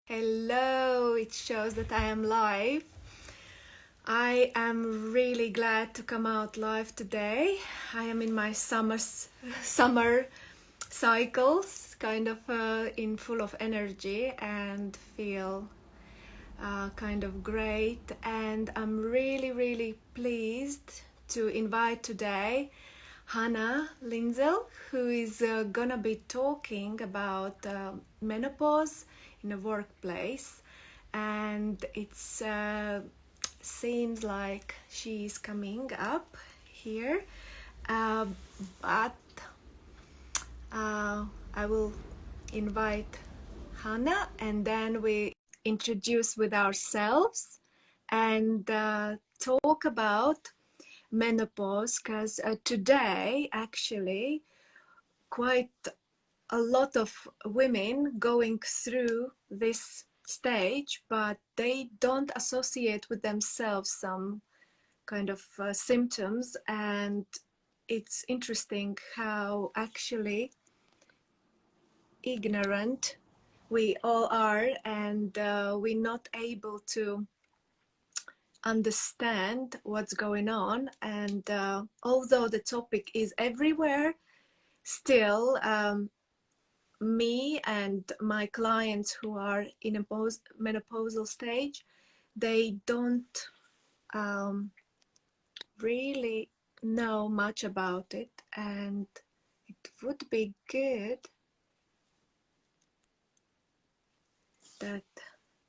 Hello, it shows that I am live. I am really glad to come out live today. I am in my summer cycles, kind of in full of energy and feel kind of great. And I'm really pleased to invite today Hannah Linzel, who is gonna be talking about menopause in a workplace, and it's seems like she's coming up here, uh, but I will invite Hannah, and then we introduce with ourselves and talk about menopause, because today actually quite a lot of women going through this stage, but they don't associate with themselves some kind of symptoms. And it's interesting how actually ignorant we all are, and we're not able to understand what's going on. And although the topic is everywhere, still me and my clients who are in a menopausal stage, they don't really know much about it, and it would be good that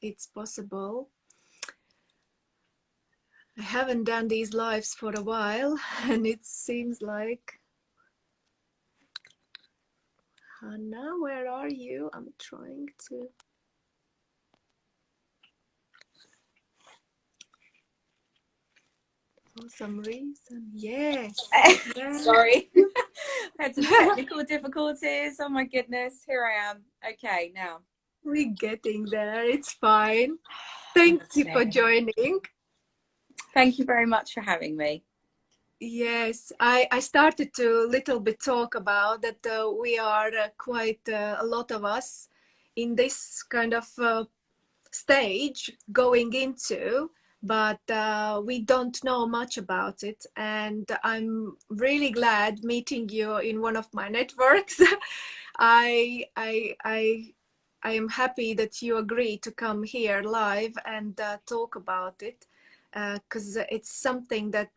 it's possible. I haven't done these lives for a while, and it seems like, Hannah, where are you? I'm trying to. For some reason, yes. Sorry, I had some technical difficulties. Oh my goodness, here I am. Okay, now. We're getting there, it's fine. Thank you for joining. Thank you very much for having me. Yes, I started to little bit talk about that we are quite a lot of us in this kind of stage going into, but we don't know much about it. And I'm really glad meeting you in one of my networks. I, I, I, I am happy that you agree to come here live and talk about it, because it's something that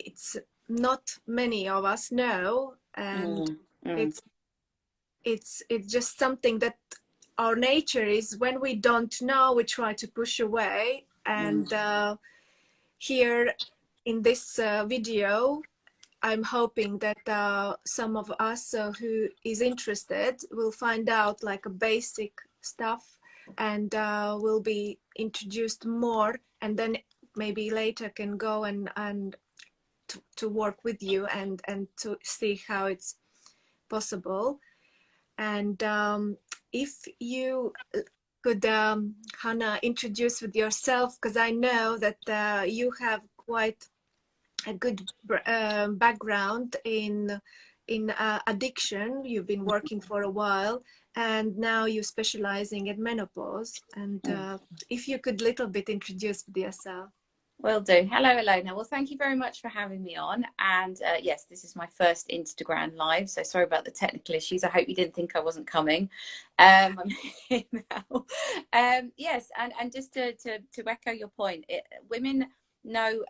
it's not many of us know, and it's just something that our nature is. When we don't know, we try to push away. And here in this video, I'm hoping that some of us who is interested will find out like a basic stuff, and will be introduced more, and then maybe later can go and to work with you and to see how it's possible. And if you could, Hannah, introduce with yourself, because I know that you have quite a good background in addiction. You've been working for a while, and now you're specializing in menopause. And if you could little bit introduce with yourself. Will do. Hello, Ilona. Well, thank you very much for having me on. And yes, this is my first Instagram live, so sorry about the technical issues. I hope you didn't think I wasn't coming. I'm here now. Yes, and just to echo your point, women know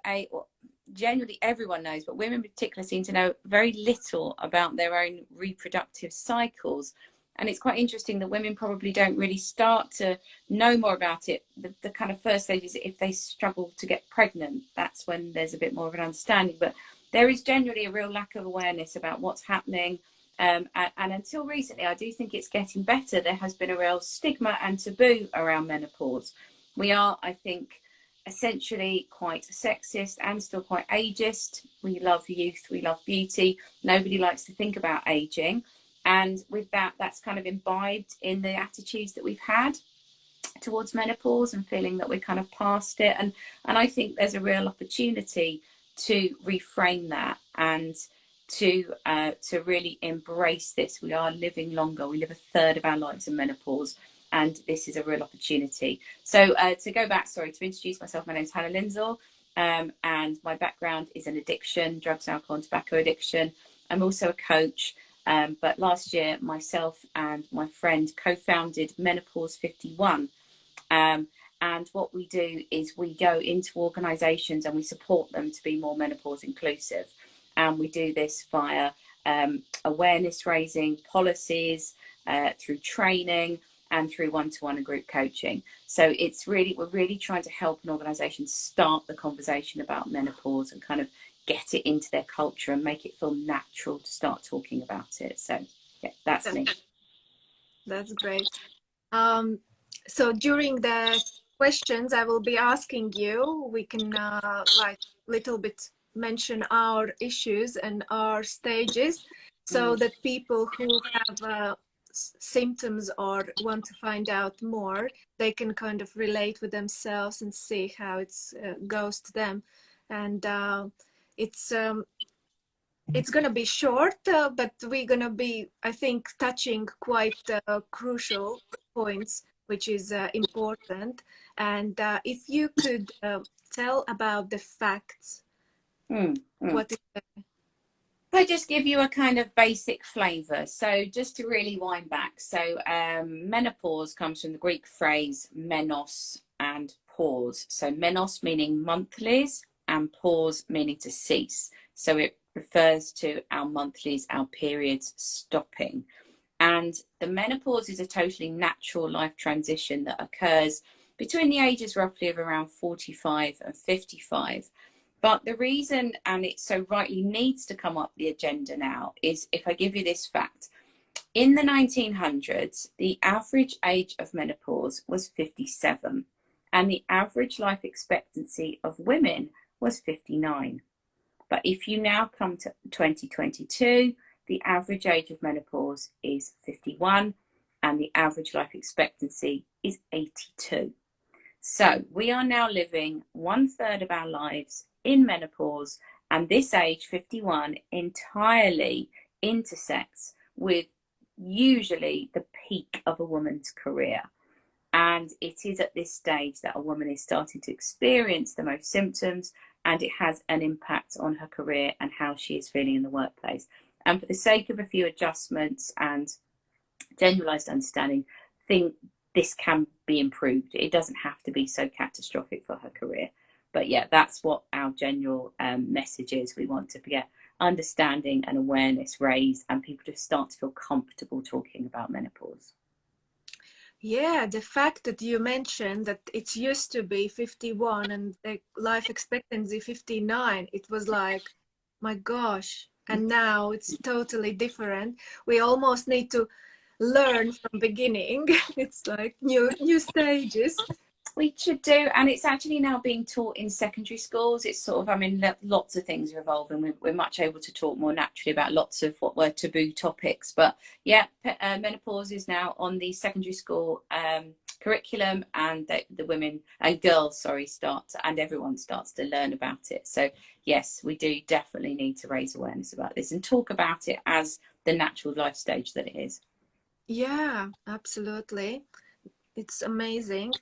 generally everyone knows, but women in particular seem to know very little about their own reproductive cycles. And it's quite interesting that women probably don't really start to know more about it. The kind of first stage is if they struggle to get pregnant. That's when there's a bit more of an understanding. But there is generally a real lack of awareness about what's happening. And until recently, I do think it's getting better. There has been a real stigma and taboo around menopause. We are, I think, essentially quite sexist and still quite ageist. We love youth, we love beauty. Nobody likes to think about aging. And with that, that's kind of imbibed in the attitudes that we've had towards menopause and feeling that we're kind of past it. And I think there's a real opportunity to reframe that and to really embrace this. We are living longer. We live a third of our lives in menopause. and this is a real opportunity. So to go back, sorry, to introduce myself, my name is Hannah Lindsall, and my background is in addiction, drugs, alcohol and tobacco addiction. I'm also a coach, but last year myself and my friend co-founded Menopause 51. And what we do is we go into organisations and we support them to be more menopause inclusive. And we do this via awareness raising, policies, through training, and through one-to-one and group coaching. So we're really trying to help an organisation start the conversation about menopause and kind of get it into their culture and make it feel natural to start talking about it. So yeah, that's me. That's great. So during the questions I will be asking you, we can like little bit mention our issues and our stages, so that people who have symptoms or want to find out more, they can kind of relate with themselves and see how it goes to them. And it's going to be short, but we're going to be, I think, touching quite crucial points, which is important. And if you could tell about the facts, what is I just give you a kind of basic flavour. So just to really wind back. So menopause comes from the Greek phrase menos and pause. So menos meaning monthlies and pause meaning to cease. So it refers to our monthlies, our periods stopping. And the menopause is a totally natural life transition that occurs between the ages roughly of around 45 and 55. But the reason, and it so rightly needs to come up the agenda now, is if I give you this fact. In the 1900s, the average age of menopause was 57, and the average life expectancy of women was 59. But if you now come to 2022, the average age of menopause is 51, and the average life expectancy is 82. So we are now living 1/3 of our lives in menopause, and this age 51 entirely intersects with usually the peak of a woman's career. And it is at this stage that a woman is starting to experience the most symptoms, and it has an impact on her career and how she is feeling in the workplace. And for the sake of a few adjustments and generalized understanding, think this can be improved. It doesn't have to be so catastrophic for her career. But yeah, that's what our general message is. We want to get understanding and awareness raised, and people just start to feel comfortable talking about menopause. Yeah, the fact that you mentioned that it used to be 51 and the life expectancy 59, it was like, my gosh, and now it's totally different. We almost need to learn from beginning. It's like new stages. We should do, and it's actually now being taught in secondary schools. It's sort of, I mean, lots of things are evolving. We're much able to talk more naturally about lots of what were taboo topics. But yeah, menopause is now on the secondary school curriculum, and the women and girls, sorry, and everyone starts to learn about it. So yes, we do definitely need to raise awareness about this and talk about it as the natural life stage that it is. Yeah, absolutely. It's amazing.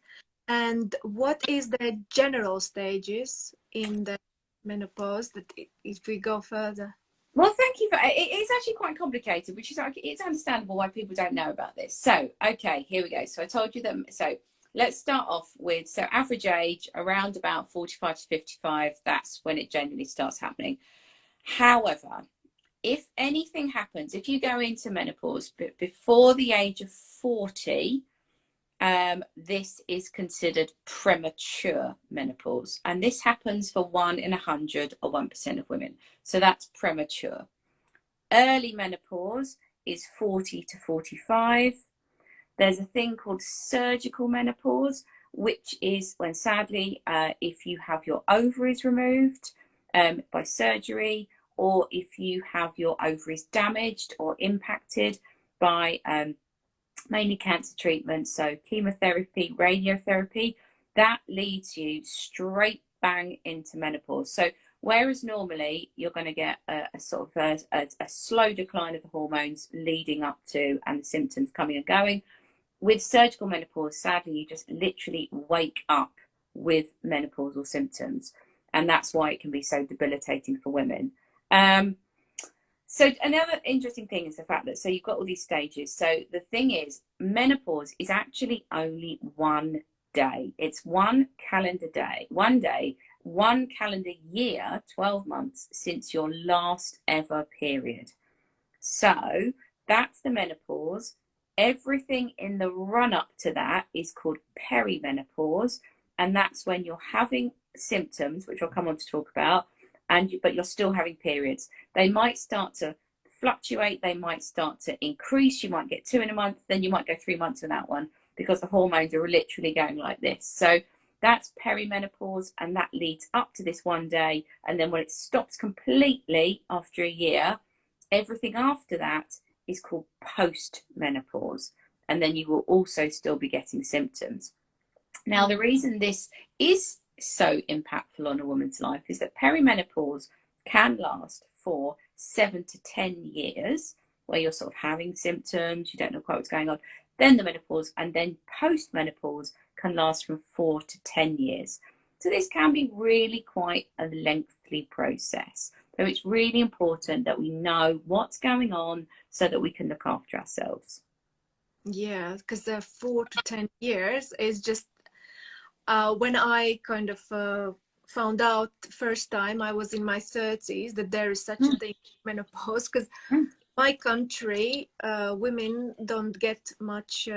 And what is the general stages in the menopause that if we go further? Well, thank you for it's actually quite complicated, which is it's understandable why people don't know about this. So, okay, here we go. So I told you that. So let's start off with, so average age around about 45 to 55. That's when it generally starts happening. However, if anything happens, if you go into menopause before the age of 40, this is considered premature menopause, and this happens for 1 in 100 or 1% of women. So that's premature. Early menopause is 40 to 45. There's a thing called surgical menopause, which is when, sadly, if you have your ovaries removed by surgery, or if you have your ovaries damaged or impacted by mainly cancer treatment, so chemotherapy, radiotherapy, that leads you straight bang into menopause. So whereas normally you're going to get a sort of a slow decline of the hormones leading up to and the symptoms coming and going, with surgical menopause, sadly, you just literally wake up with menopausal symptoms, and that's why it can be so debilitating for women. So another interesting thing is the fact that, so you've got all these stages. So the thing is, menopause is actually only one day. It's one calendar day, one calendar year, 12 months since your last ever period. So that's the menopause. Everything in the run up to that is called perimenopause, and that's when you're having symptoms, which I'll come on to talk about, but you're still having periods. They might start to fluctuate, they might start to increase. You might get 2 in a month, then you might go 3 months without one because the hormones are literally going like this. So that's perimenopause, and that leads up to this one day. And then when it stops completely after a year, everything after that is called post-menopause, and then you will also still be getting symptoms. Now, the reason this is so impactful on a woman's life is that perimenopause can last for 7 to 10 years, where you're sort of having symptoms, you don't know quite what's going on. Then the menopause, and then post-menopause can last from 4 to 10 years. So this can be really quite a lengthy process. So it's really important that we know what's going on so that we can look after ourselves. Yeah, because the 4 to 10 years is just when I kind of found out first time I was in my 30s that there is such a thing menopause, because my country women don't get much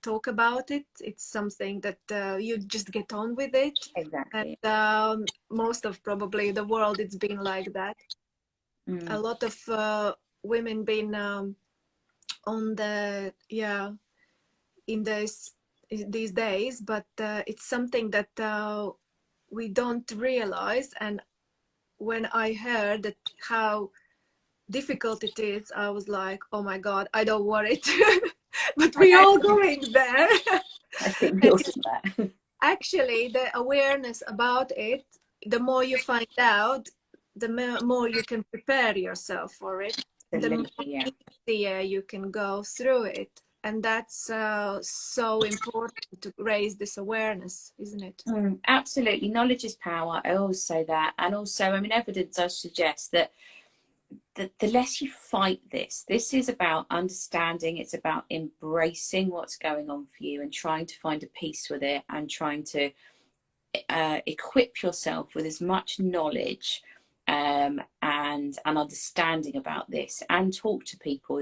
talk about it. It's something that you just get on with it. Exactly. And most of probably the world it's been like that. A lot of women been on the in these days, but it's something that we don't realize. And when I heard that how difficult it is, I was like, oh my god, I don't want it. But we all going there. I think we And all it's think that. actually the awareness about it, the more you find out, the more you can prepare yourself for it, the more Absolutely, yeah. easier you can go through it. And that's so important to raise this awareness, isn't it? Absolutely. Knowledge is power. I always say that. And also, I mean, evidence does suggest that the less you fight this is about understanding, it's about embracing what's going on for you and trying to find a peace with it, and trying to equip yourself with as much knowledge and understanding about this, and talk to people.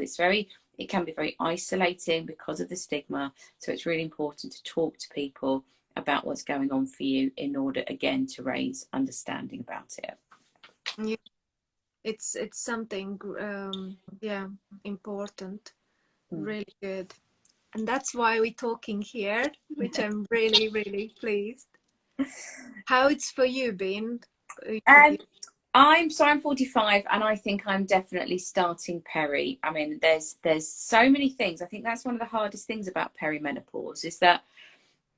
It can be very isolating because of the stigma, so it's really important to talk to people about what's going on for you in order, again, to raise understanding about it. Yeah, it's something important, really good. And that's why we're talking here, which I'm really, really pleased. How it's for you been? Um, I'm 45, and I think I'm definitely starting peri. I mean, there's so many things. I think that's one of the hardest things about perimenopause, is that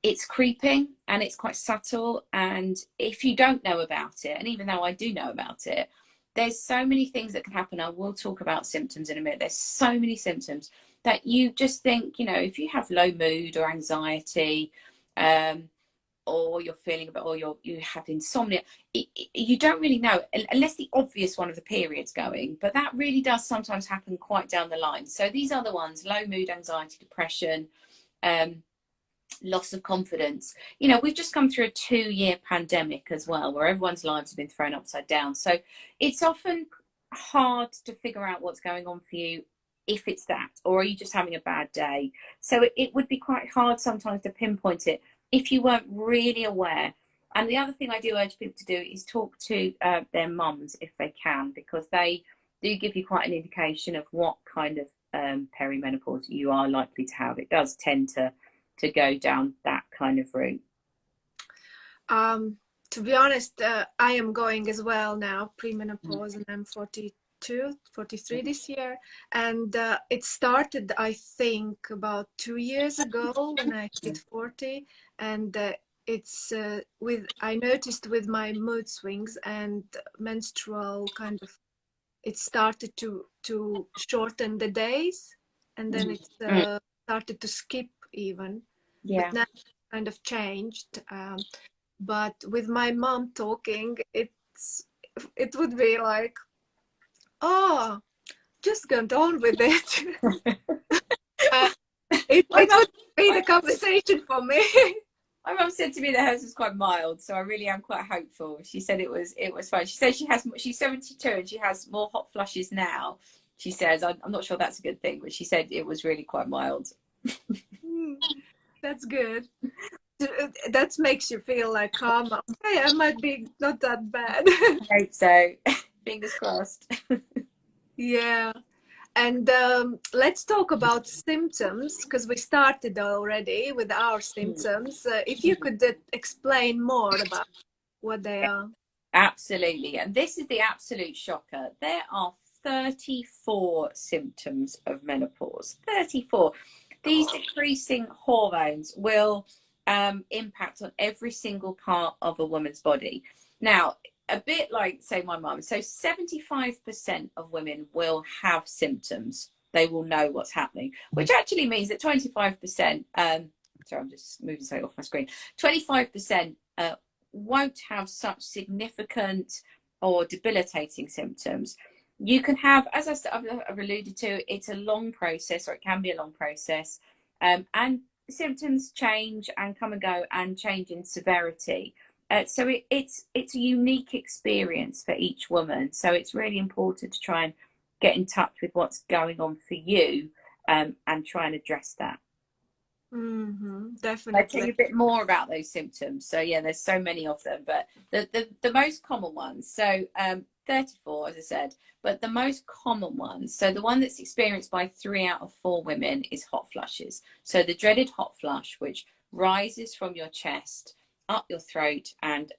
it's creeping and it's quite subtle. And if you don't know about it, and even though I do know about it, there's so many things that can happen. I will talk about symptoms in a minute. There's so many symptoms that you just think, if you have low mood or anxiety, or you're feeling a bit, or you have insomnia, you don't really know, unless the obvious one of the period's going, but that really does sometimes happen quite down the line. So these other ones: low mood, anxiety, depression, loss of confidence. We've just come through a 2-year pandemic as well, where everyone's lives have been thrown upside down. So it's often hard to figure out what's going on for you, if it's that, or are you just having a bad day. So it would be quite hard sometimes to pinpoint it if you weren't really aware. And the other thing I do urge people to do is talk to their mums if they can, because they do give you quite an indication of what kind of perimenopause you are likely to have. It does tend to go down that kind of route. To be honest, I am going as well now, premenopause, and I'm 42, 43 this year. And it started, I think, about 2 years ago when I hit 40. And I noticed with my mood swings and menstrual kind of, it started to shorten the days, and then it started to skip even, but Yeah. now it's kind of changed. But with my mom talking, it would be like, oh, just go on with it. uh, My it mum, would be my the conversation for me. my mum said to me that hers was quite mild, so I really am quite hopeful. She said it was fine. She said she's 72 and she has more hot flushes now. She says I'm not sure that's a good thing, but she said it was really quite mild. Hmm, that's good. That makes you feel like calm. Okay, I might be not that bad. I hope so. Fingers crossed. Yeah. And let's talk about symptoms because we started already with our symptoms. If you could explain more about what they are. Absolutely. And this is the absolute shocker. There are 34 symptoms of menopause. 34. These decreasing hormones will impact on every single part of a woman's body. Now, a bit like, say, my mum. So 75% of women will have symptoms. They will know what's happening, which actually means that 25%, sorry, I'm just moving something off my screen, 25% won't have such significant or debilitating symptoms. You can have, as I've alluded to, it's a long process, or it can be a long process, and symptoms change and come and go and change in severity. So it's a unique experience for each woman. So it's really important to try and get in touch with what's going on for you, and try and address that. I'll tell Definitely. you a bit more about those symptoms. So yeah, there's so many of them, but the most common ones. So 34, as I said, but the most common ones. So the one that's experienced by 3 out of 4 women is hot flushes. So the dreaded hot flush, which rises from your chest up your throat and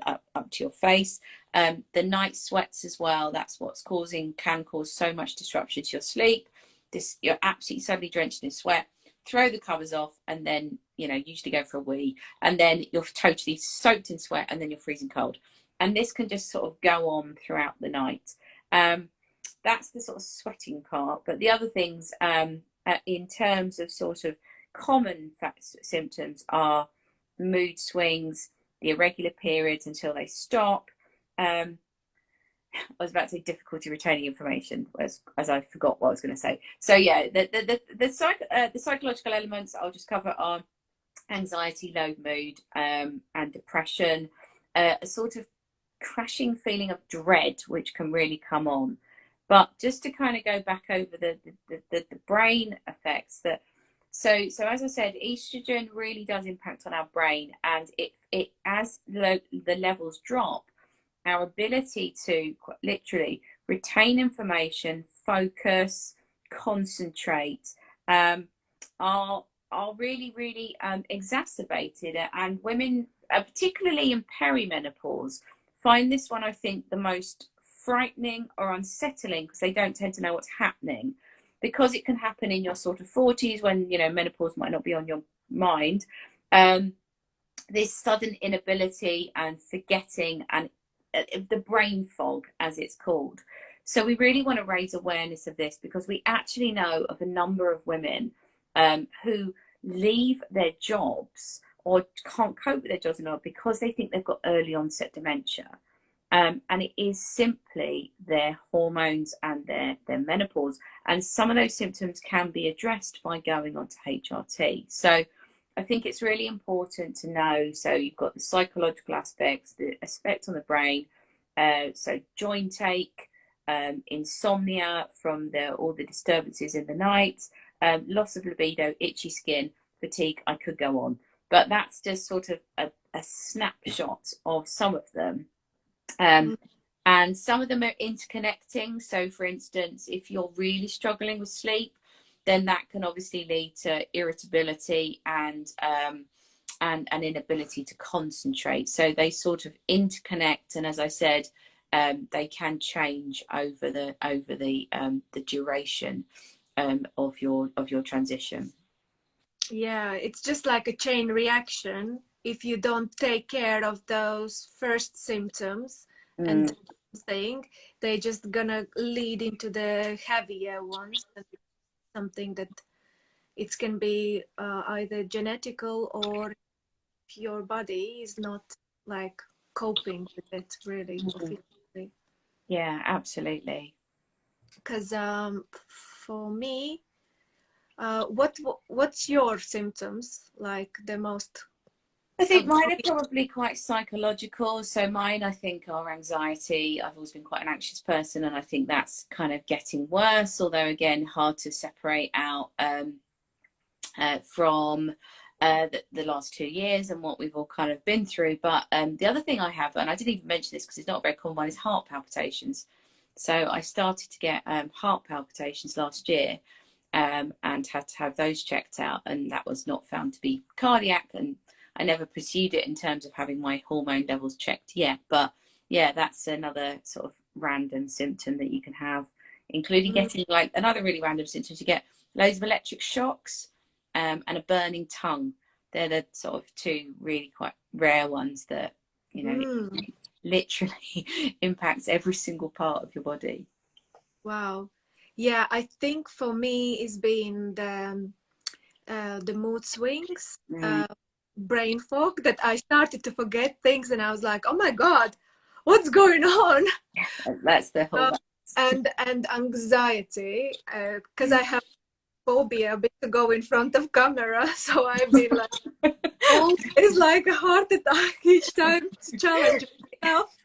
up to your face. The night sweats as well. That's what's can cause so much disruption to your sleep. You're absolutely suddenly drenched in sweat. Throw the covers off, and then usually go for a wee, and then you're totally soaked in sweat, and then you're freezing cold, and this can just sort of go on throughout the night. That's the sort of sweating part, but the other things, in terms of sort of common symptoms, are mood swings, the irregular periods until they stop. I was about to say difficulty retaining information, as I forgot what I was going to say. So yeah, the psychological elements I'll just cover are anxiety, low mood, and depression, a sort of crashing feeling of dread, which can really come on. But just to kind of go back over the brain effects that. So as I said, estrogen really does impact on our brain, and it as the levels drop, our ability to literally retain information, focus, concentrate, are really, really exacerbated. And women, particularly in perimenopause, find this one, I think, the most frightening or unsettling, because they don't tend to know what's happening, because it can happen in your sort of 40s when menopause might not be on your mind. This sudden inability and forgetting, and the brain fog, as it's called. So we really want to raise awareness of this, because we actually know of a number of women who leave their jobs or can't cope with their jobs anymore because they think they've got early onset dementia. And it is simply their hormones and their menopause. And some of those symptoms can be addressed by going on to HRT. So I think it's really important to know. So you've got the psychological aspects, the aspect on the brain, so joint ache, insomnia from all the disturbances in the night, loss of libido, itchy skin, fatigue. I could go on, but that's just sort of a snapshot of some of them. And some of them are interconnecting. So, for instance, if you're really struggling with sleep, then that can obviously lead to irritability and an inability to concentrate. So they sort of interconnect, and as I said, they can change over the duration of your transition. Yeah, it's just like a chain reaction. If you don't take care of those first symptoms and Mm. thing, they just gonna lead into the heavier ones, and something that it can be either genetical, or your body is not like coping with it really Mhm. efficiently. Yeah, absolutely. Because for me, what's your symptoms like the most I think mine are abdominal? probably quite psychological. So mine, I think, are anxiety. I've always been quite an anxious person, and I think that's kind of getting worse. Although again, hard to separate out from the last 2 years and what we've all kind of been through. But the other thing I have, and I didn't even mention this because it's not a very common one, is heart palpitations. So I started to get heart palpitations last year, and had to have those checked out, and that was not found to be cardiac. And I never pursued it in terms of having my hormone levels checked yet. But yeah, that's another sort of random symptom that you can have, including Mm, getting like another really random symptom. You get loads of electric shocks, and a burning tongue. They're the sort of two really quite rare ones that, you know, mm, literally impacts every single part of your body. wow. Yeah, I think for me it's been the mood swings, Mm, brain fog, that I started to forget things and I was like, oh my God, what's going on? that's the whole. Uh, and anxiety, because I have phobia a bit to go in front of camera. So I've been like, always like a heart attack each time to challenge myself.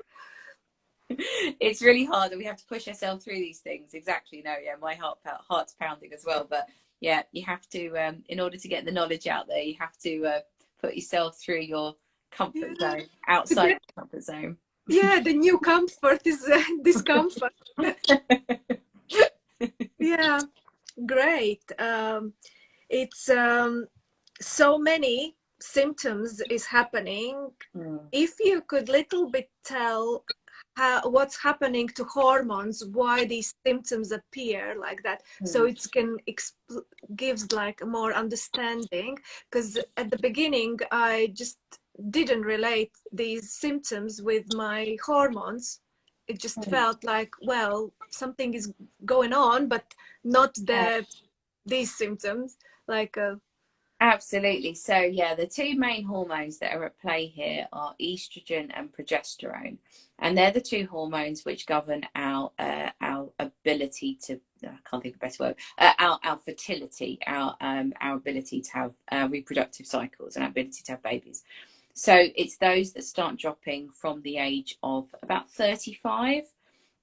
It's really hard, and we have to push ourselves through these things. Exactly. No, yeah, my heart's pounding as well. But yeah, you have to, in order to get the knowledge out there, you have to put yourself through your comfort Yeah, zone, to outside get, your comfort zone. yeah, the new comfort is discomfort. Yeah, great. It's so many symptoms is happening. Mm, If you could little bit tell what's happening to hormones, why these symptoms appear like that, so mm, it can gives like more understanding. Because at the beginning I just didn't relate these symptoms with my hormones. It just mm. felt like, well, something is going on, but not Yeah. these symptoms, like Absolutely. So, yeah, the two main hormones that are at play here are estrogen and progesterone, and they're the two hormones which govern our ability to. I can't think of a better word. Our fertility, our ability to have reproductive cycles, and our ability to have babies. So it's those that start dropping from the age of about 35.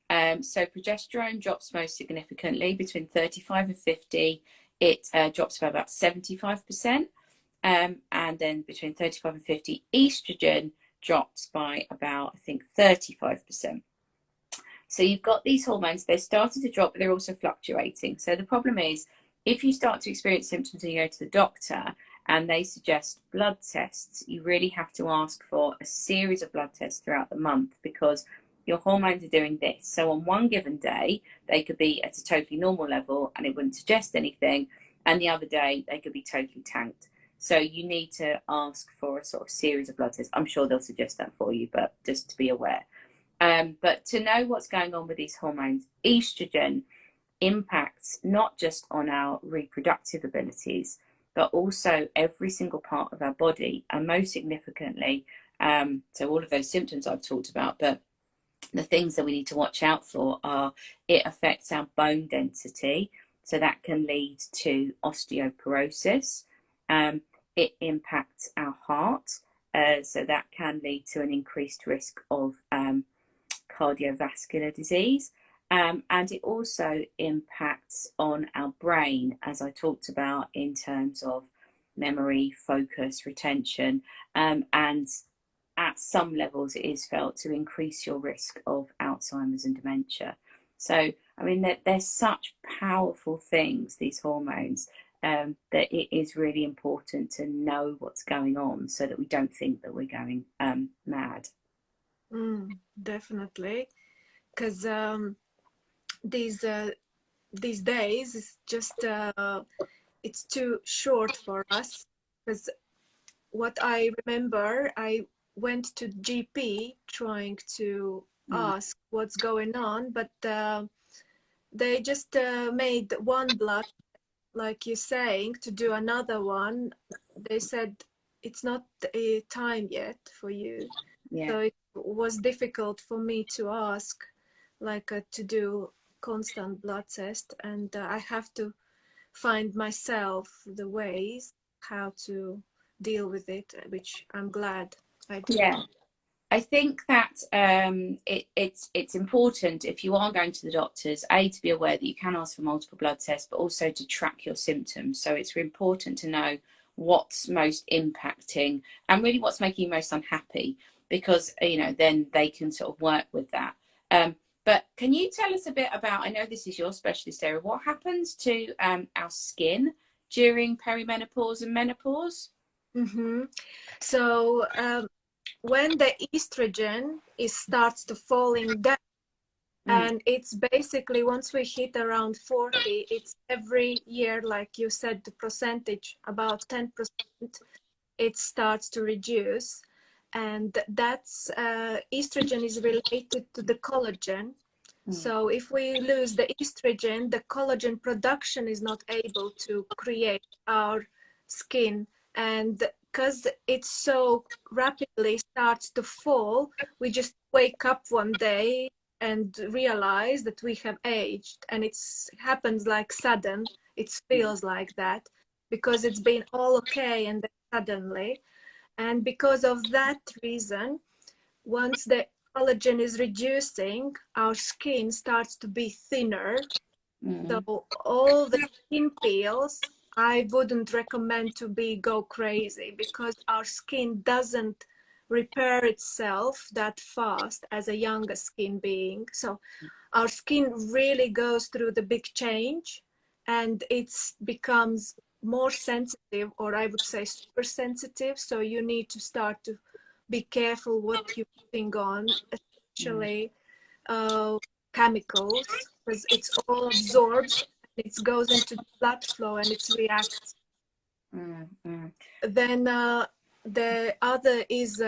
So progesterone drops most significantly between 35 and 50. It drops by about 75%. And then between 35 and 50, estrogen drops by about, I think, 35%. So you've got these hormones, they're starting to drop, but they're also fluctuating. So the problem is, if you start to experience symptoms and you go to the doctor and they suggest blood tests, you really have to ask for a series of blood tests throughout the month, because your hormones are doing this. So on one given day, they could be at a totally normal level and it wouldn't suggest anything. And the other day, they could be totally tanked. So you need to ask for a sort of series of blood tests. I'm sure they'll suggest that for you, but just to be aware. But to know what's going on with these hormones, estrogen impacts not just on our reproductive abilities, but also every single part of our body, and most significantly, so all of those symptoms I've talked about, but the things that we need to watch out for are, it affects our bone density, so that can lead to osteoporosis. Um, it impacts our heart, so that can lead to an increased risk of cardiovascular disease. And it also impacts on our brain, as I talked about, in terms of memory, focus, retention, and at some levels, it is felt to increase your risk of Alzheimer's and dementia. So, I mean, they're such powerful things, these hormones, that it is really important to know what's going on so that we don't think that we're going mad. definitely. Because these these days it's just it's too short for us. Because what I remember, I went to GP trying to Mm, ask what's going on, but they just made one blood like you're saying, to do another one, they said it's not a time yet for you. Yeah. So it was difficult for me to ask, like, to do constant blood test, and I have to find myself the ways how to deal with it, which I'm glad I do. Yeah. I think that it's important if you are going to the doctors, A, to be aware that you can ask for multiple blood tests, but also to track your symptoms. So it's important to know what's most impacting and really what's making you most unhappy, because then they can sort of work with that. But can you tell us a bit about, I know this is your specialist area, what happens to our skin during perimenopause and menopause? Mm-hmm. So when the estrogen starts to falling down, Mm, and it's basically once we hit around 40, it's every year, like you said, the percentage about 10%, it starts to reduce. And that's estrogen is related to the collagen. mm, So if we lose the estrogen, the collagen production is not able to create our skin. And because it so rapidly starts to fall, we just wake up one day and realize that we have aged. And it happens like sudden. It feels like that because it's been all okay and then suddenly. And because of that reason, once the collagen is reducing, our skin starts to be thinner. So mm, all the skin peels, I wouldn't recommend to be go crazy because our skin doesn't repair itself that fast as a younger skin being. So our skin really goes through the big change, and it becomes more sensitive, or I would say super sensitive. So you need to start to be careful what you're putting on, mm, especially uh, chemicals, because it's all absorbs, it goes into the blood flow and it reacts. mm, mm. Then the other is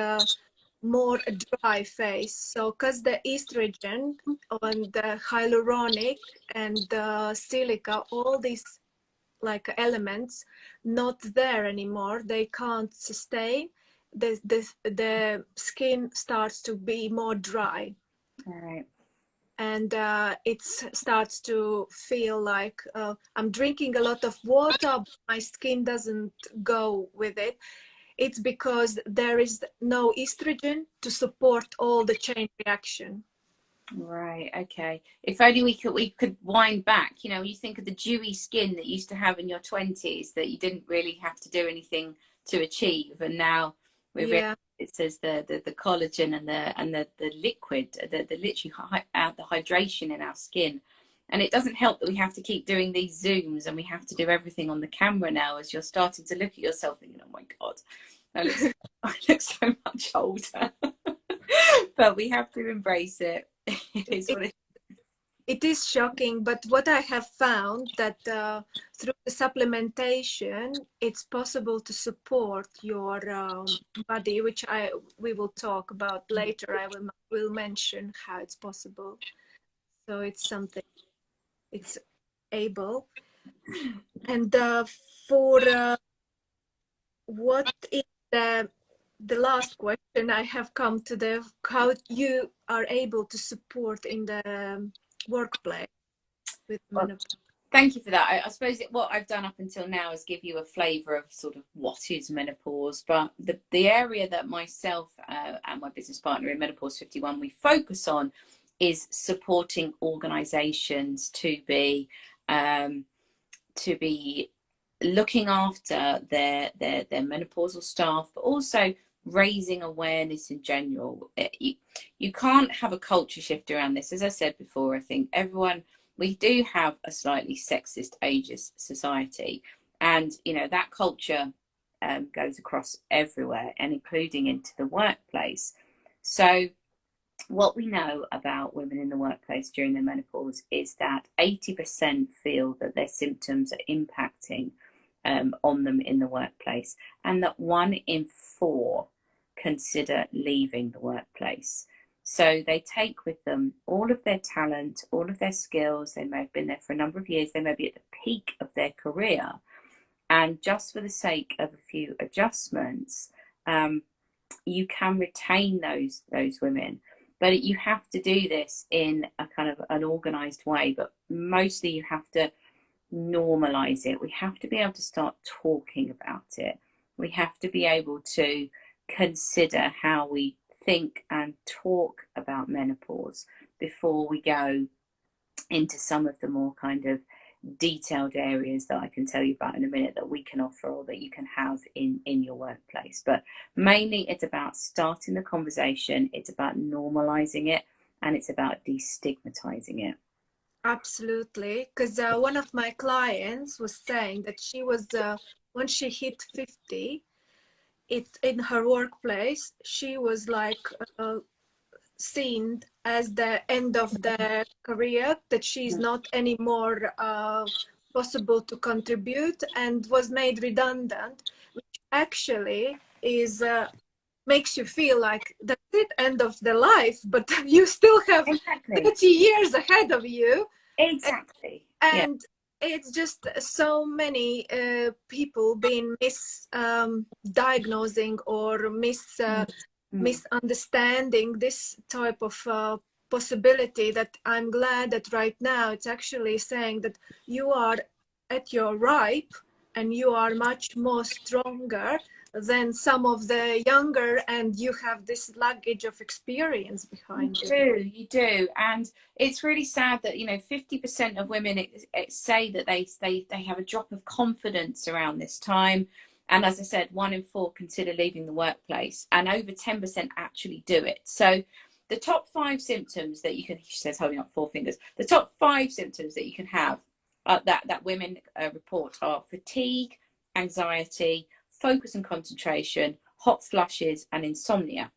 more a dry phase. So because the estrogen and the hyaluronic and the silica, all these like elements, not there anymore, they can't sustain. The skin starts to be more dry, All right. and it starts to feel like I'm drinking a lot of water, but my skin doesn't go with it. It's because there is no estrogen to support all the chain reaction. Right. Okay. If only we could wind back. You think of the dewy skin that you used to have in your 20s that you didn't really have to do anything to achieve, and now we're really, Yeah, it says the collagen and the liquid, the literally the hydration in our skin. And it doesn't help that we have to keep doing these zooms and we have to do everything on the camera now as you're starting to look at yourself thinking, oh my God, I look, I look so much older. But we have to embrace it. It is it, what it it is shocking, but what I have found that through the supplementation, it's possible to support your body, which we will talk about later. I will mention how it's possible. So it's something it's able. And for what is the last question, I have come to the how you are able to support in the workplace with well, menopause. thank you for that. I suppose what I've done up until now is give you a flavour of sort of what is menopause, but the area that myself and my business partner in Menopause 51 we focus on is supporting organisations um, to be looking after their menopausal staff, but also raising awareness in general. You can't have a culture shift around this. As I said before, I think we do have a slightly sexist, ageist society, and that culture goes across everywhere, and including into the workplace. So what we know about women in the workplace during their menopause is that 80% feel that their symptoms are impacting on them in the workplace, and that 1 in 4 consider leaving the workplace. So they take with them all of their talent, all of their skills. They may have been there for a number of years. They may be at the peak of their career. And just for the sake of a few adjustments, you can retain those women. But you have to do this in a kind of an organized way. But mostly you have to normalize it. We have to be able to start talking about it. We have to be able to consider how we think and talk about menopause before we go into some of the more kind of detailed areas that I can tell you about in a minute that we can offer or that you can have in your workplace. But mainly it's about starting the conversation, it's about normalizing it, and it's about destigmatizing it. Absolutely, because one of my clients was saying that she was when she hit 50, it in her workplace, she was like seen as the end of their career, that she's not anymore possible to contribute, and was made redundant, which actually is makes you feel like that's it, end of the life, but you still have Exactly. 30 years ahead of you. Exactly. Yeah. And it's just so many people being misdiagnosing or misunderstanding this type of possibility, that I'm glad that right now it's actually saying that you are at your ripe and you are much more stronger than some of the younger, and you have this luggage of experience behind you. You do, and it's really sad that 50% of women say that they have a drop of confidence around this time, and as I said, 1 in 4 consider leaving the workplace, and over 10% actually do it. So, the top 5 symptoms that you can, she says, holding up 4 fingers, the top 5 symptoms that you can have that women report are fatigue, anxiety, focus and concentration, hot flushes, and insomnia.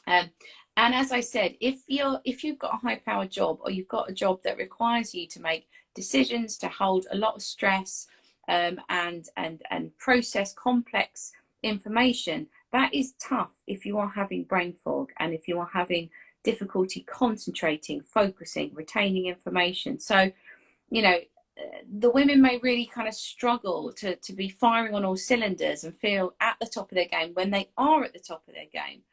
Um, and as I said, if you've got a high powered job, or you've got a job that requires you to make decisions, to hold a lot of stress, and process complex information, that is tough if you are having brain fog and if you are having difficulty concentrating, focusing, retaining information. So, the women may really kind of struggle to be firing on all cylinders and feel at the top of their game when they are at the top of their game.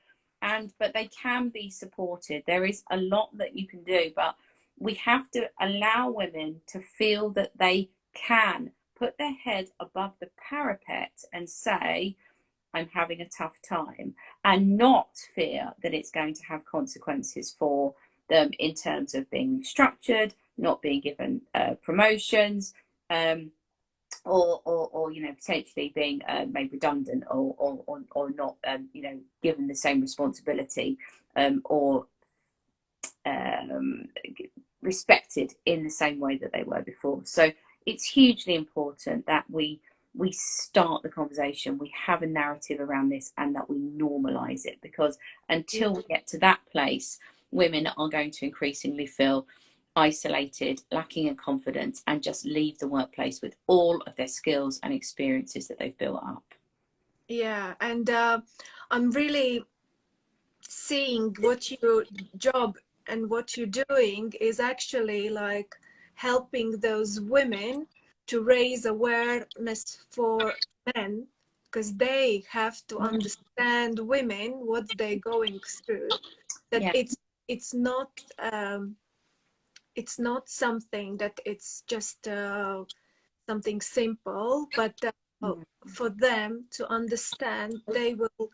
But they can be supported. There is a lot that you can do, but we have to allow women to feel that they can put their head above the parapet and say, I'm having a tough time, and not fear that it's going to have consequences for them in terms of being structured, not being given promotions, or potentially being made redundant, or not given the same responsibility, or respected in the same way that they were before. So it's hugely important that we start the conversation, we have a narrative around this, and that we normalize it, because until we get to that place, women are going to increasingly feel isolated, lacking in confidence, and just leave the workplace with all of their skills and experiences that they've built up. Yeah, and I'm really seeing what your job and what you're doing is actually like helping those women to raise awareness for men, because they have to understand women what they're going through, that Yeah. it's not it's not something that it's just something simple, but for them to understand, they will,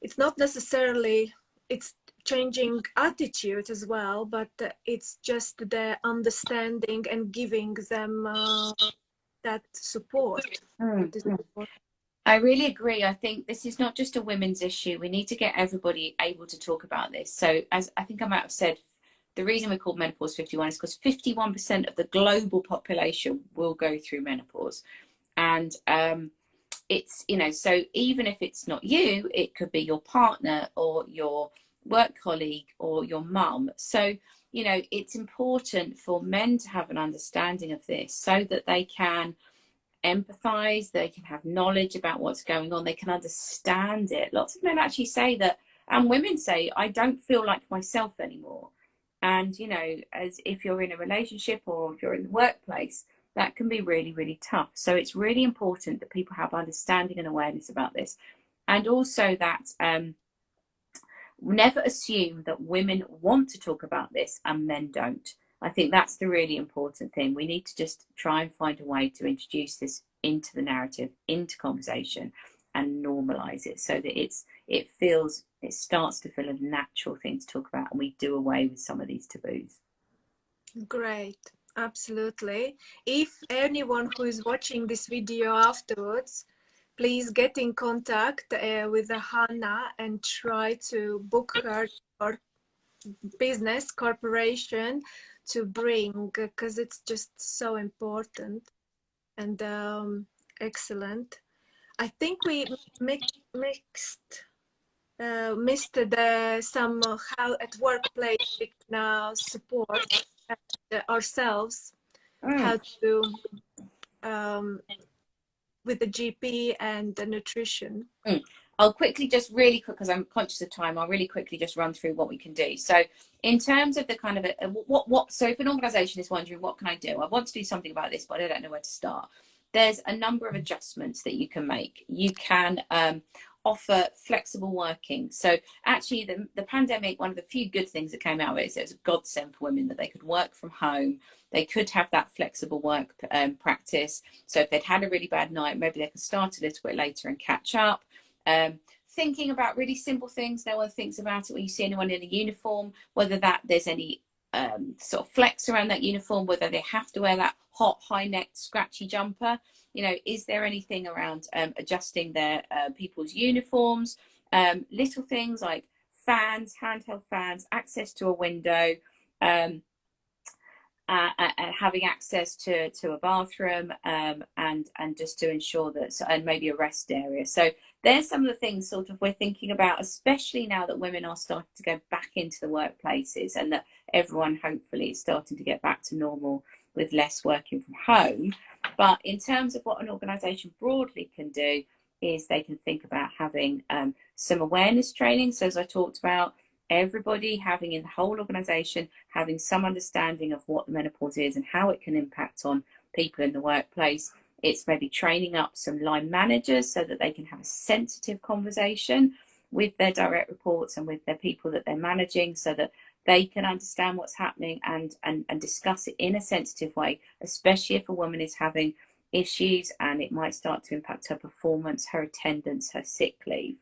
it's not necessarily, it's changing attitude as well, but it's just the understanding and giving them that support. I really agree. I think this is not just a women's issue. We need to get everybody able to talk about this. So, as I think I might have said, the reason we're called Menopause 51 is because 51% of the global population will go through menopause. And it's, so even if it's not you, it could be your partner or your work colleague or your mum. So, it's important for men to have an understanding of this so that they can empathize, they can have knowledge about what's going on, they can understand it. Lots of men actually say that And women say, I don't feel like myself anymore. And, you know, as if you're in a relationship or if you're in the workplace, that can be really, really tough. So it's really important that people have understanding and awareness about this. And also that never assume that women want to talk about this and men don't. I think that's the really important thing. We need to just try and find a way to introduce this into the narrative, into conversation, and normalize it so that it starts to feel a natural thing to talk about, and we do away with some of these taboos. Great. Absolutely. If anyone who is watching this video afterwards, please get in contact with Hannah and try to book her or business corporation to bring, because it's just so important and excellent. I think we missed the some how at workplace we can now support ourselves, Mm. how to with the GP and the nutrition. Mm. I'll quickly, just really quick, because I'm conscious of time, I'll really quickly just run through what we can do. So in terms of the kind of so if an organization is wondering, what can I do? I want to do something about this, but I don't know where to start. There's a number of adjustments that you can make. You can offer flexible working. So actually the pandemic, one of the few good things that came out of it is it was a godsend for women that they could work from home. They could have that flexible work practice. So if they'd had a really bad night, maybe they could start a little bit later and catch up. Thinking about really simple things. No one thinks about it when you see anyone in a uniform, whether there's any sort of flex around that uniform, whether they have to wear that hot, high-necked, scratchy jumper. You know, is there anything around adjusting their people's uniforms? Little things like fans, handheld fans, access to a window, having access to a bathroom, and just to ensure that, and maybe a rest area. So there's some of the things sort of we're thinking about, especially now that women are starting to go back into the workplaces and that everyone hopefully is starting to get back to normal with less working from home. But in terms of what an organisation broadly can do, is they can think about having some awareness training. So as I talked about, everybody having in the whole organisation having some understanding of what the menopause is and how it can impact on people in the workplace. It's maybe training up some line managers so that they can have a sensitive conversation with their direct reports and with their people that they're managing, so that they can understand what's happening and discuss it in a sensitive way, especially if a woman is having issues and it might start to impact her performance, her attendance, her sick leave.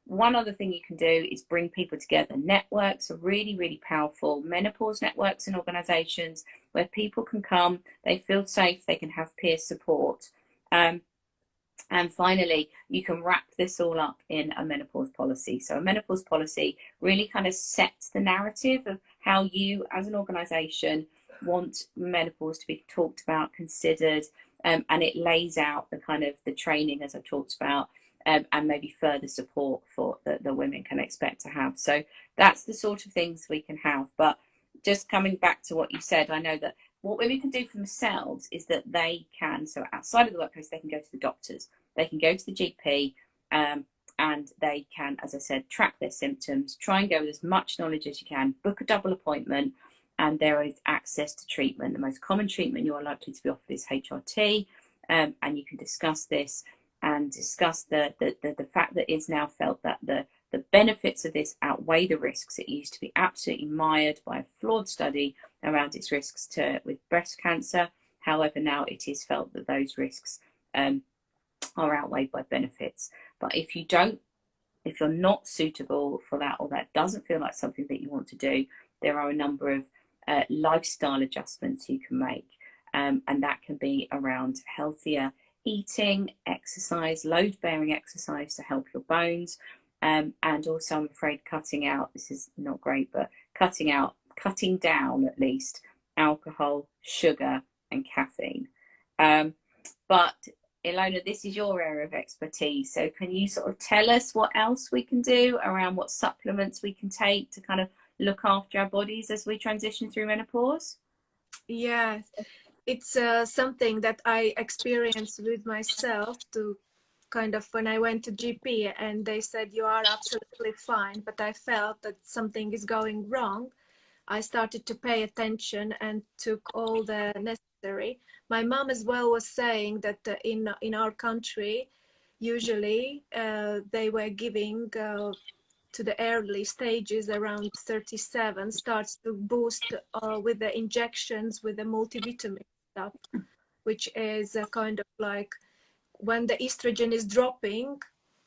One other thing you can do is bring people together. Networks are really, really powerful. Menopause networks and organisations where people can come, they feel safe, they can have peer support. And finally, you can wrap this all up in a menopause policy. So a menopause policy really kind of sets the narrative of how you as an organisation want menopause to be talked about, considered, and it lays out the kind of the training, as I talked about, and maybe further support for the women can expect to have. So that's the sort of things we can have. But just coming back to what you said, I know that what women can do for themselves is that they can, so outside of the workplace, they can go to the doctors, they can go to the GP, and they can, as I said, track their symptoms, try and go with as much knowledge as you can, book a double appointment, and there is access to treatment. The most common treatment you are likely to be offered is HRT, and you can discuss this and discuss the fact that it's now felt that the benefits of this outweigh the risks. It used to be absolutely mired by a flawed study around its risks with breast cancer. However, now it is felt that those risks are outweighed by benefits. But if you're not suitable for that, or that doesn't feel like something that you want to do, there are a number of lifestyle adjustments you can make, and that can be around healthier eating, exercise, load-bearing exercise to help your bones, and also, I'm afraid, cutting out, this is not great, but cutting down at least alcohol, sugar, and caffeine. But Ilona, this is your area of expertise, so can you sort of tell us what else we can do around what supplements we can take to kind of look after our bodies as we transition through menopause? Yes, it's something that I experienced with myself to kind of when I went to GP and they said you are absolutely fine, but I felt that something is going wrong. I started to pay attention and took all the necessary. My mom as well was saying that in our country, usually they were giving to the early stages around 37 starts to boost with the injections with the multivitamin stuff, which is a kind of like when the estrogen is dropping,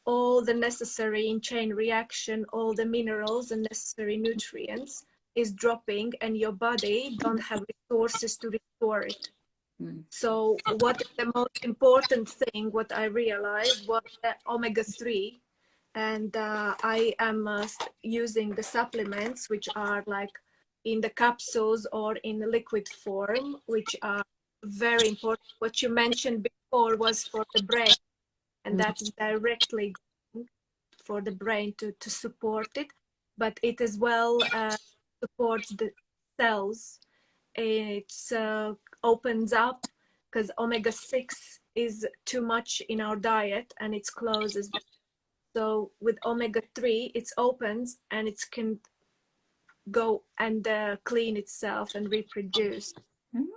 all the necessary in chain reaction, all the minerals and necessary nutrients is dropping, and your body don't have resources to restore it. Mm. So what is the most important thing, what I realized was the omega-3. And I am using the supplements, which are like in the capsules or in the liquid form, which are very important. What you mentioned before was for the brain, and Mm. that is directly for the brain to support it, but it as well supports the cells. It opens up because omega-6 is too much in our diet and it closes them. So with omega-3, it opens and it can go and clean itself and reproduce.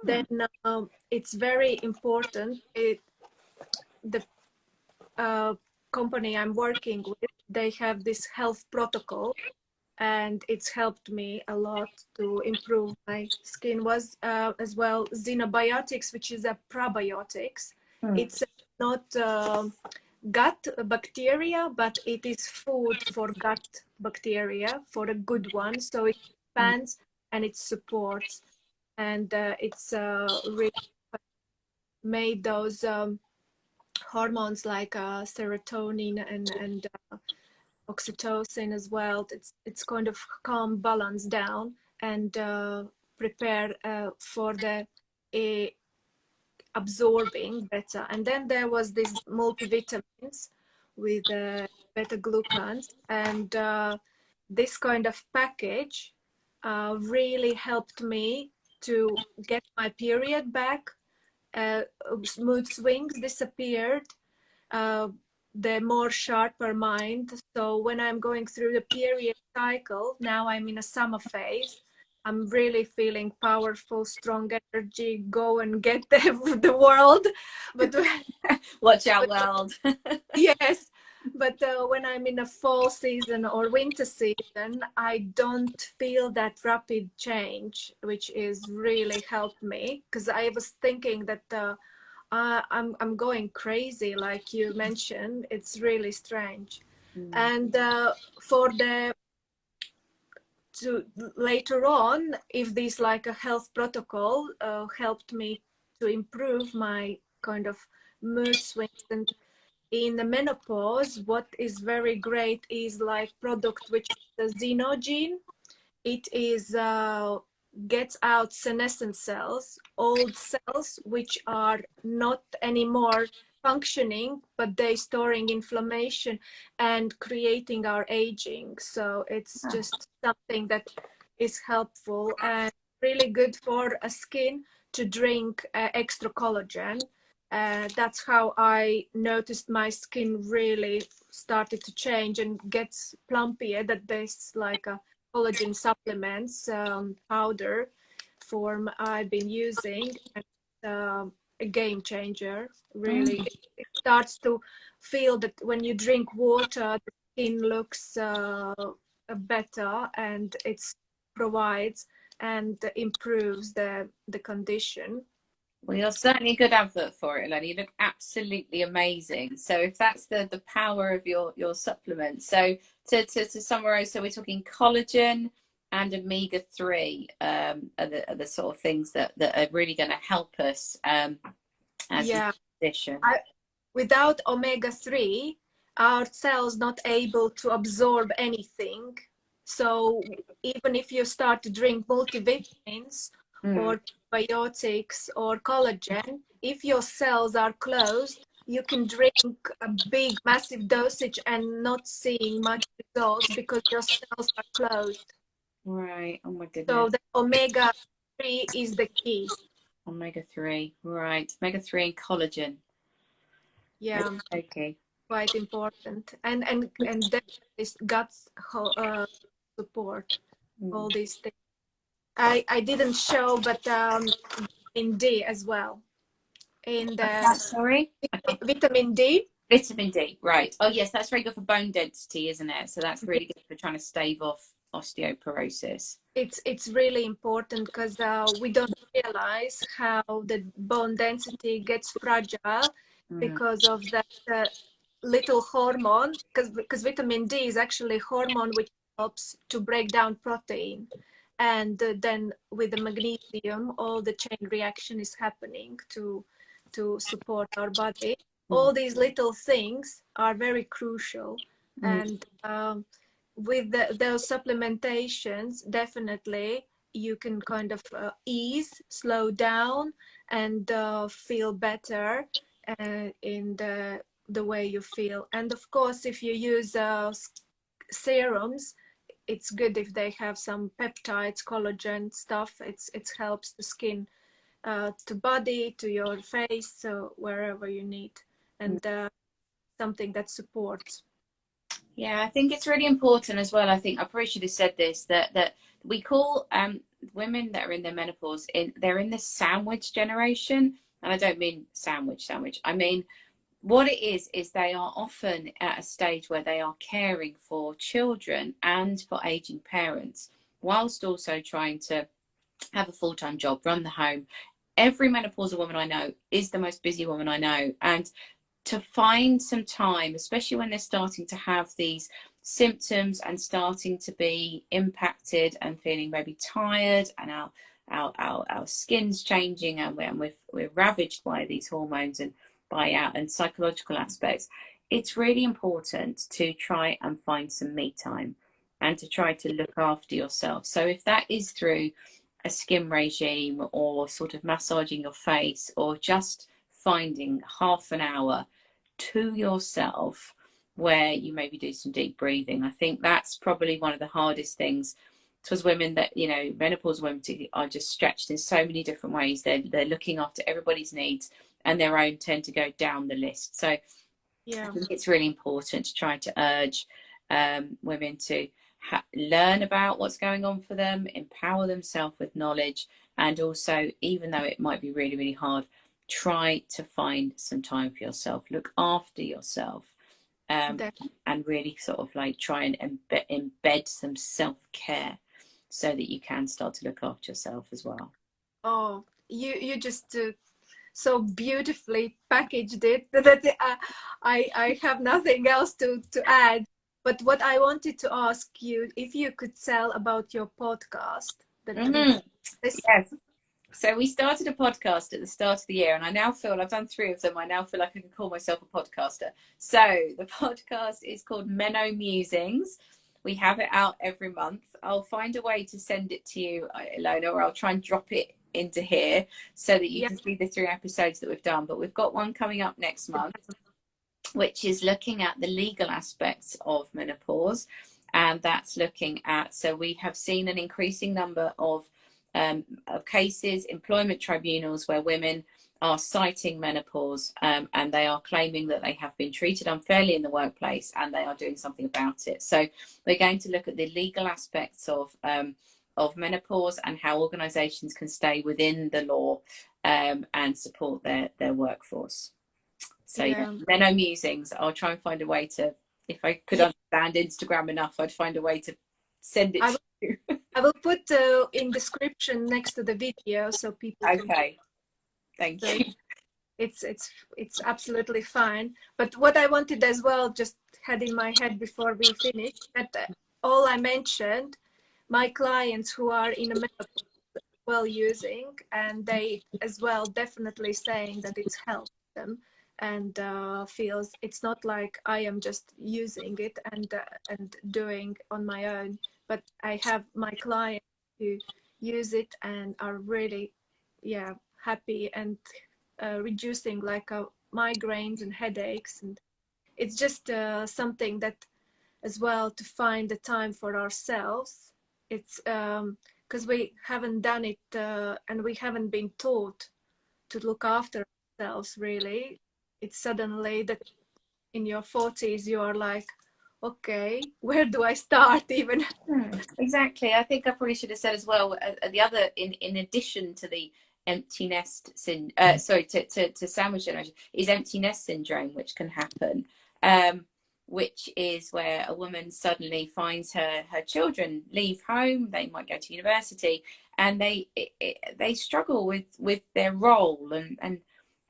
Then Mm. it's very important. The company I'm working with, they have this health protocol, and it's helped me a lot to improve my skin. Was as well xenobiotics, which is a probiotics. Mm. It's not gut bacteria, but it is food for gut bacteria, for a good one. So it Mm. expands and it supports, and it's really made those hormones like serotonin and oxytocin as well. It's kind of calm, balance down, and prepare for the uh, absorbing better. And then there was this multivitamins with beta glucans, and this kind of package really helped me to get my period back. Mood swings disappeared, uh, the more sharper mind. So when I'm going through the period cycle, now I'm in a summer phase, I'm really feeling powerful, strong energy, go and get the world. But Watch out, world. yes, but when I'm in a fall season or winter season, I don't feel that rapid change, which is really helped me, because I was thinking that I'm going crazy, like you mentioned. It's really strange. Mm. And for the to later on, if this like a health protocol helped me to improve my kind of mood swings. And in the menopause, what is very great is like product which is the xenogene. It is gets out senescent cells, old cells which are not anymore functioning, but they storing inflammation and creating our aging. So it's Ah. just something that is helpful and really good for a skin to drink extra collagen. That's how I noticed my skin really started to change and gets plumpier. That there's like a collagen supplements powder form I've been using, and a game changer. Really, Mm. it starts to feel that when you drink water, the skin looks better, and it provides and improves the condition. Well, you're certainly a good advert for it, Eleni. You look absolutely amazing. So if that's the power of your supplement. So to summarize, so we're talking collagen and omega-3 are the sort of things that are really going to help us as we Yeah, transition. without omega-3, our cells not able to absorb anything. So even if you start to drink multivitamins Mm. or probiotics or collagen, if your cells are closed, you can drink a big, massive dosage and not seeing much results because your cells are closed. Right. Oh my goodness. So the omega-3 is the key. Omega-3. Right. Omega-3 and collagen. Yeah. Okay. quite important, and definitely guts support, Mm. all these things. I didn't show, but in D as well, in What's the that, sorry? vitamin D. Vitamin D, right. Oh, yes, that's very good for bone density, isn't it? So that's really good for trying to stave off osteoporosis. It's really important because we don't realize how the bone density gets fragile Mm, because of that little hormone, because vitamin D is actually a hormone which helps to break down protein, and then with the magnesium all the chain reaction is happening to support our body. mm, All these little things are very crucial, mm, and with those supplementations definitely you can kind of ease, slow down, and feel better in the way you feel. And of course, if you use serums, it's good if they have some peptides, collagen stuff. It helps the skin, to body, to your face, so wherever you need, mm. and something that supports. Yeah, I think it's really important as well. I think I probably should have said this that we call women that are in their menopause they're in the sandwich generation, and I don't mean sandwich. I mean what it is they are often at a stage where they are caring for children and for aging parents, whilst also trying to have a full-time job, run the home. Every menopausal woman I know is the most busy woman I know, and to find some time, especially when they're starting to have these symptoms and starting to be impacted and feeling maybe tired, and our skin's changing, and we're ravaged by these hormones and by out and psychological aspects. It's really important to try and find some me time and to try to look after yourself. So if that is through a skin regime or sort of massaging your face or just finding half an hour to yourself where you maybe do some deep breathing. I think that's probably one of the hardest things because women that, you know, menopause women are just stretched in so many different ways. They're looking after everybody's needs and their own tend to go down the list. So I Yeah, think it's really important to try to urge women to learn about what's going on for them, empower themselves with knowledge, and also, even though it might be really, really hard, try to find some time for yourself, look after yourself, um, that. and really sort of like try and embed some self-care so that you can start to look after yourself as well. Oh, you just so beautifully packaged it that I have nothing else to add. But what I wanted to ask you, if you could tell about your podcast that people Mm, listen. yes. So we started a podcast at the start of the year, and I now feel I've done 3 of them. I now feel like I can call myself a podcaster. So the podcast is called Menno Musings. We have it out every month. I'll find a way to send it to you, Ilona, or I'll try and drop it into here so that you Yeah, can see the 3 episodes that we've done. But we've got one coming up next month, which is looking at the legal aspects of menopause. And that's looking at, so we have seen an increasing number of cases, employment tribunals, where women are citing menopause, and they are claiming that they have been treated unfairly in the workplace and they are doing something about it. So we're going to look at the legal aspects of menopause and how organisations can stay within the law, and support their workforce. So yeah, yeah. Menno Musings. I'll try and find a way to, if I could Yeah. understand Instagram enough, I'd find a way to send it I to will, you. I will put in description next to the video so people can. Okay, thank So you. it's absolutely fine. But what I wanted as well, just had in my head before we finish, that all I mentioned, my clients who are in a well using, and they as well definitely saying that it's helped them, and feels it's not like I am just using it and doing on my own, but I have my clients who use it and are really, yeah, happy, and reducing like migraines and headaches. And it's just something that as well, to find the time for ourselves. It's because we haven't done it, and we haven't been taught to look after ourselves really. It's suddenly that in your 40s, you are like, okay, where do I start even? Exactly. I think I probably should have said as well, the other, in addition to the empty nest sorry, to sandwich generation, is empty nest syndrome, which can happen, um, which is where a woman suddenly finds her children leave home, they might go to university, and they struggle with their role and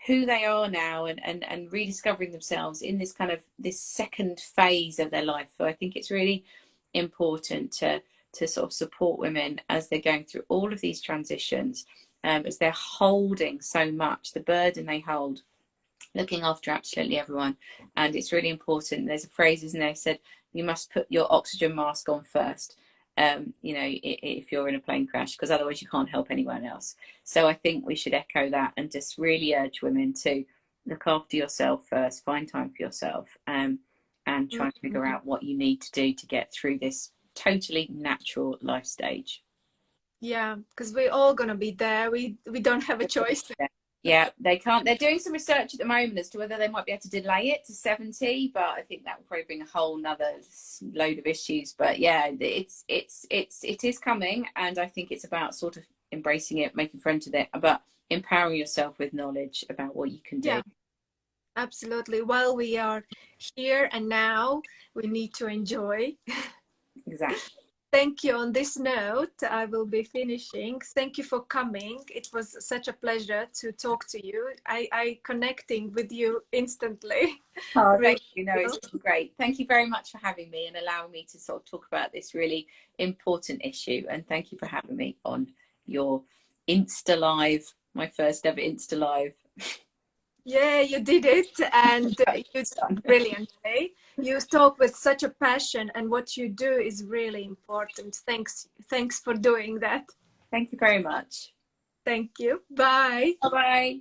who they are now, and rediscovering themselves in this kind of this second phase of their life. So I think it's really important to sort of support women as they're going through all of these transitions, as they're holding so much, the burden they hold, looking after absolutely everyone. And it's really important. There's a phrase, isn't there, said you must put your oxygen mask on first, if you're in a plane crash, because otherwise you can't help anyone else. So I think we should echo that and just really urge women to look after yourself first, find time for yourself, and try and figure out what you need to do to get through this totally natural life stage. Yeah, because we're all gonna be there. We don't have a choice. Yeah, they can't. They're doing some research at the moment as to whether they might be able to delay it to 70, but I think that will probably bring a whole nother load of issues. But yeah, it is coming, and I think it's about sort of embracing it, making friends with it, but empowering yourself with knowledge about what you can do. Yeah, absolutely. While we are here and now, we need to enjoy. Exactly. Thank you. On this note, I will be finishing. Thank you for coming. It was such a pleasure to talk to you. I connecting with you instantly. Oh, Really thank you. No, it's been great. Thank you very much for having me and allowing me to sort of talk about this really important issue. And thank you for having me on your Insta Live, my first ever Insta Live. Yeah, you did it, and you did brilliantly. You talk with such a passion, and what you do is really important. Thanks for doing that. Thank you very much. Thank you. Bye. Bye bye.